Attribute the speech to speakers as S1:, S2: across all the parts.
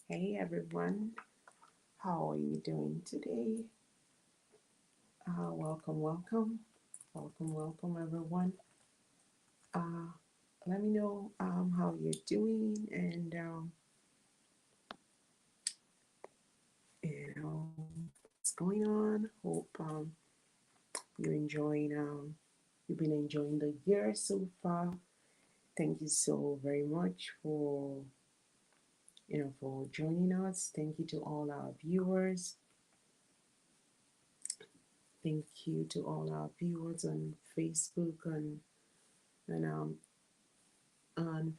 S1: Hey everyone, how are you doing today? Welcome everyone. Uh, Let me know how you're doing and what's going on. Hope you're enjoying you've been enjoying the year so far. Thank you so very much for for joining us. Thank you to all our viewers. Thank you to all our viewers on Facebook and on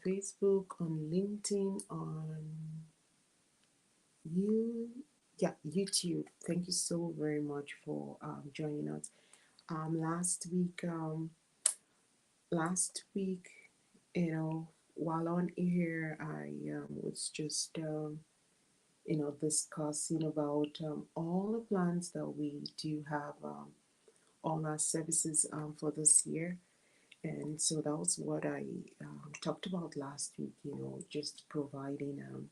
S1: Facebook, on LinkedIn, on you, yeah, YouTube. Thank you so very much for joining us. Last week, last week, while on here, I was just discussing about all the plans that we do have, all our services for this year. And so that was what I talked about last week, just providing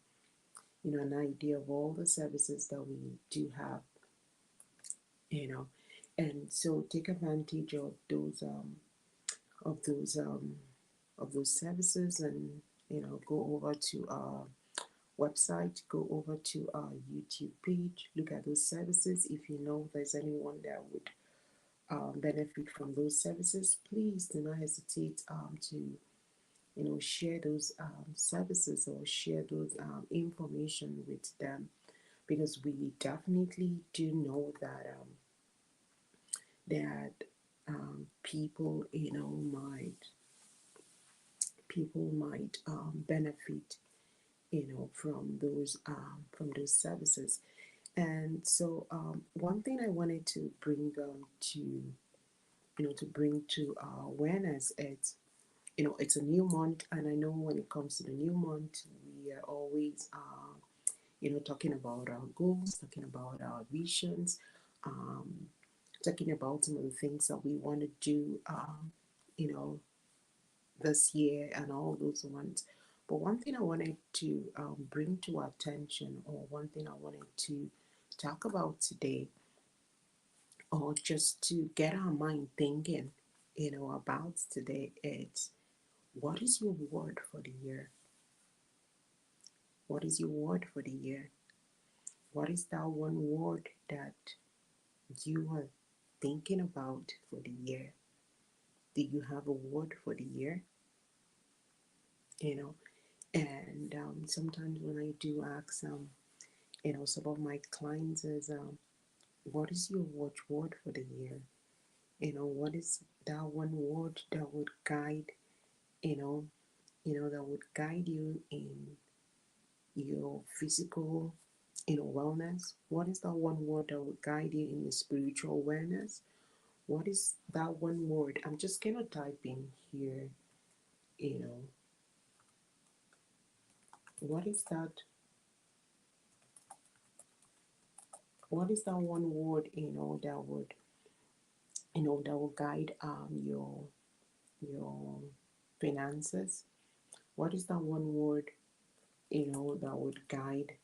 S1: an idea of all the services that we do have, you know, and so take advantage of those of those services, and go over to our website, go over to our YouTube page, look at those services. If you know there's anyone that would benefit from those services, please do not hesitate to share those services or share those information with them, because we definitely do know that people might benefit from those services. And so one thing I wanted to bring to our awareness is, it's a new month, and I know when it comes to the new month, we are always talking about our goals, talking about our visions, um, talking about some of the things that we want to do, you know, this year and all those ones. But one thing I wanted to bring to our attention, or one thing I wanted to talk about today, or just to get our mind thinking, about today, is what is your word for the year? What is your word for the year? What is that one word that you are thinking about for the year? Do you have a word for the year? You know, and sometimes when I do ask, some of my clients is, what is your watchword for the year? What is that one word that would guide, you know, that would guide you in your physical, wellness? What is that one word that would guide you in your spiritual wellness? What is that one word? I'm just gonna type in here, you know, what is that? What is that one word, that will guide your finances? What is that one word, that would guide,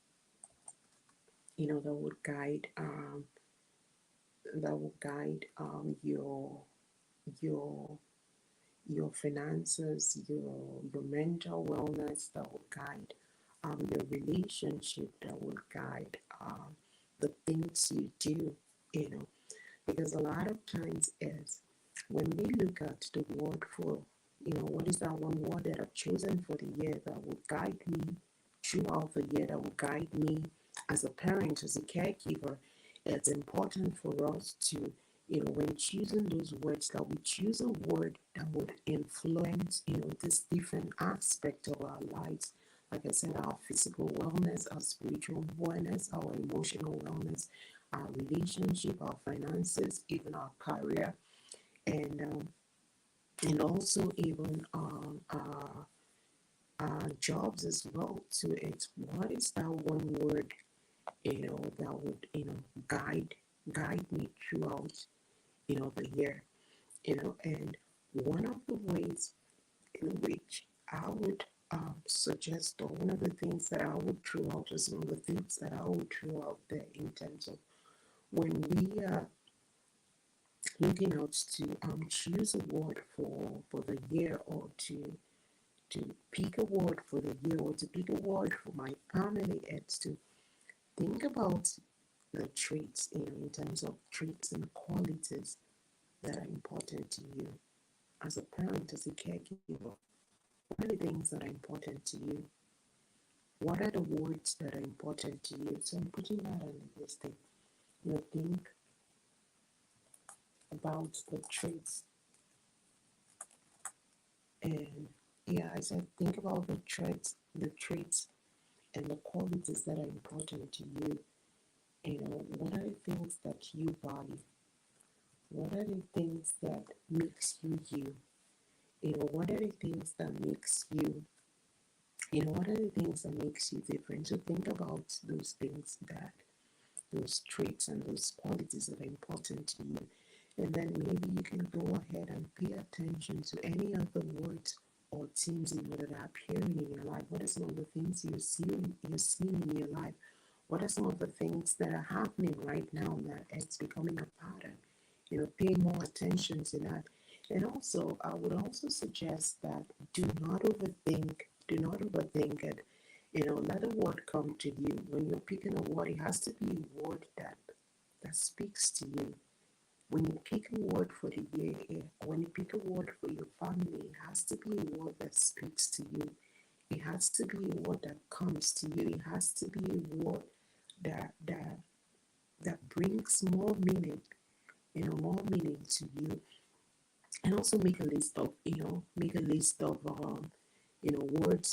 S1: that would guide your your finances, your mental wellness, that will guide your relationship, that will guide the things you do, you know, because a lot of times is when we look at the word for, what is that one word that I've chosen for the year that will guide me throughout the year, that will guide me as a parent, as a caregiver. It's important for us to, when choosing those words, that we choose a word that would influence, this different aspect of our lives. Like I said, our physical wellness, our spiritual wellness, our emotional wellness, our relationship, our finances, even our career, and also even our jobs as well. So it's, what is that one word, that would, guide me throughout, the year, and one of the ways in which I would suggest, or one of the things that I would throw out, or some of the things that I would throw out there in terms of when we are looking out to choose a word for the year, or to pick a word for the year, or to pick a word for my family, it's to think about the traits, in terms of traits and qualities that are important to you as a parent, as a caregiver. What are the things that are important to you? What are the words that are important to you? So I'm putting that on the listing. Think about the traits, and yeah, I said think about the traits and the qualities that are important to you. What are the things that you value? What are the things that makes you you? What are the things that makes you, what are the things that makes you different? So think about those things, that those traits and those qualities that are important to you. And then maybe you can go ahead and pay attention to any of the words or themes that are appearing in your life. What are some of the things you're seeing in your life? What are some of the things that are happening right now that it's becoming a pattern? Pay more attention to that. And also, I would also suggest that do not overthink. Do not overthink it. Let a word come to you. When you're picking a word, it has to be a word that speaks to you. When you pick a word for the year, when you pick a word for your family, it has to be a word that speaks to you. It has to be a word that comes to you. It has to be a word that brings more meaning, more meaning to you. And also make a list of words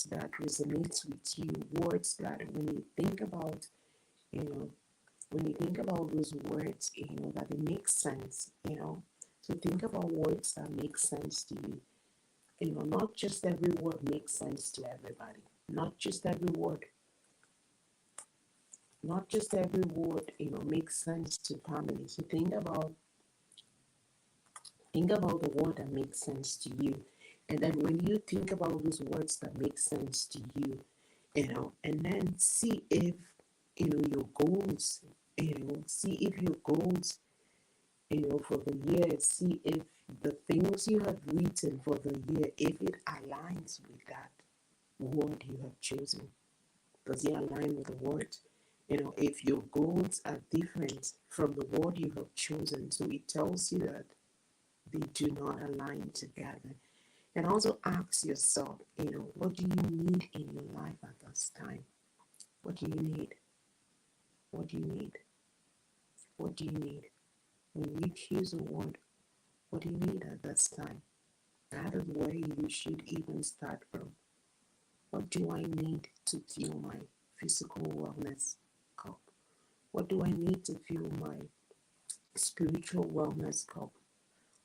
S1: that resonates with you, words that you know, when you think about those words, that it makes sense. So think about words that make sense to you. Not just every word makes sense to everybody. Not just every word, makes sense to families. So think about the word that makes sense to you. And then when you think about those words that make sense to you, and then see if your goals, for the year, see if the things you have written for the year, if it aligns with that word you have chosen. Does it align with the word? If your goals are different from the word you have chosen, so it tells you that they do not align together. And also ask yourself, what do you need in your life at this time? What do you need? What do you need? What do you need? When you choose a word, what do you need at this time? That is where you should even start from. What do I need to fuel my physical wellness cup? What do I need to fuel my spiritual wellness cup?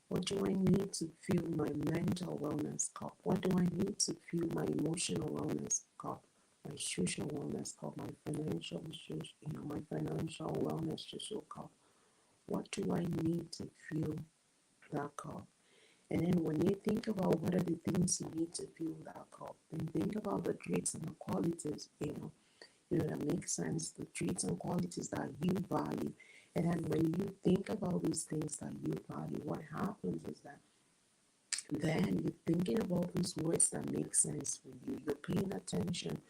S1: What do I need to fuel my mental wellness cup? What do I need to fuel my emotional wellness cup? My social wellness cup, my financial wellness social cup. What do I need to fuel that cup? And then when you think about what are the things you need to fuel that cup, then think about the traits and the qualities, that make sense, the traits and qualities that you value. And then when you think about those things that you value, what happens is that then you're thinking about those words that make sense for you. You're paying attention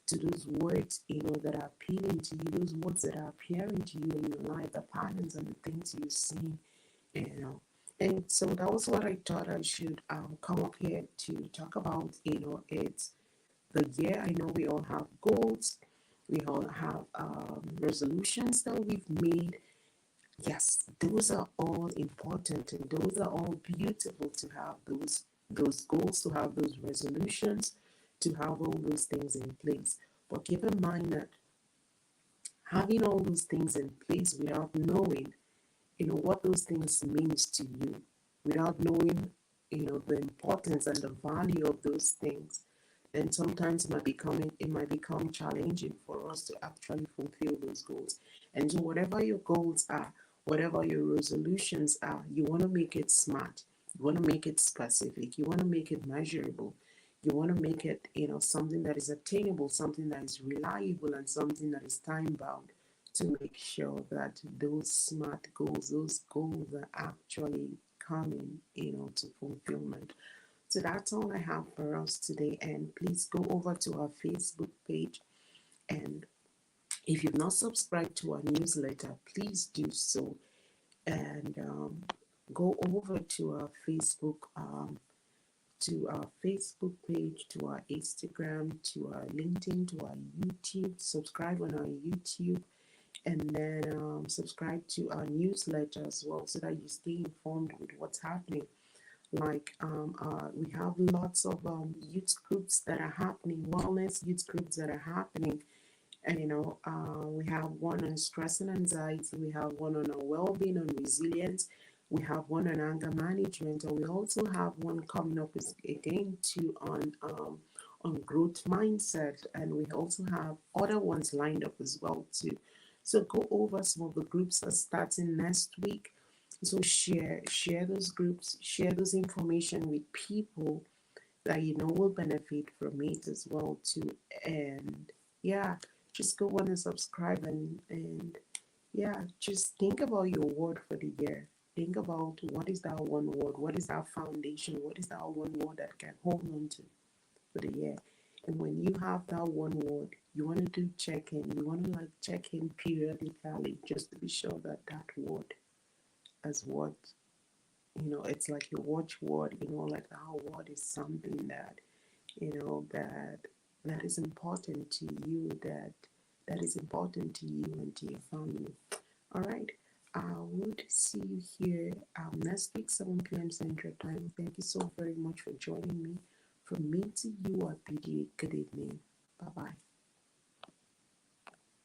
S1: to those words, that are appealing to you, those words that are appearing to you in your life, the patterns and the things you see, you know. And so that was what I thought I should come up here to talk about. It's the year. I know we all have goals, we all have resolutions that we've made. Yes, those are all important, and those are all beautiful to have those goals, to have those resolutions, to have all those things in place. But keep in mind that having all those things in place without knowing, what those things means to you, without knowing, the importance and the value of those things, then sometimes it might become challenging for us to actually fulfill those goals. And so whatever your goals are, whatever your resolutions are, you want to make it smart. You want to make it specific. You want to make it measurable. You want to make it, something that is attainable, something that is reliable, and something that is time bound, to make sure that those smart goals, those goals are actually coming, to fulfillment. So that's all I have for us today. And please go over to our Facebook page. And if you've not subscribed to our newsletter, please do so. And go over to our Facebook page, to our Instagram, to our LinkedIn, to our YouTube. Subscribe on our YouTube, and then subscribe to our newsletter as well, so that you stay informed with what's happening. Like we have lots of youth groups that are happening, wellness youth groups that are happening. And we have one on stress and anxiety, we have one on our well-being, on resilience, we have one on anger management, and we also have one coming up again too on growth mindset, and we also have other ones lined up as well too. So go over some of the groups that are starting next week. So share those groups, share those information with people that will benefit from it as well too. And yeah, just go on and subscribe, and yeah, just think about your word for the year. Think about what is that one word, what is that foundation, what is that one word that can hold on to for the year. And when you have that one word, you want to do check-in. You want to like check in periodically, just to be sure that that word as what it's like your watchword. Like our word is something that that is important to you, that is important to you and to your family. All right, I would see you here next week, 7 p.m. Central Time. Thank you so very much for joining me. From me to you, I bid you a good evening. Bye bye.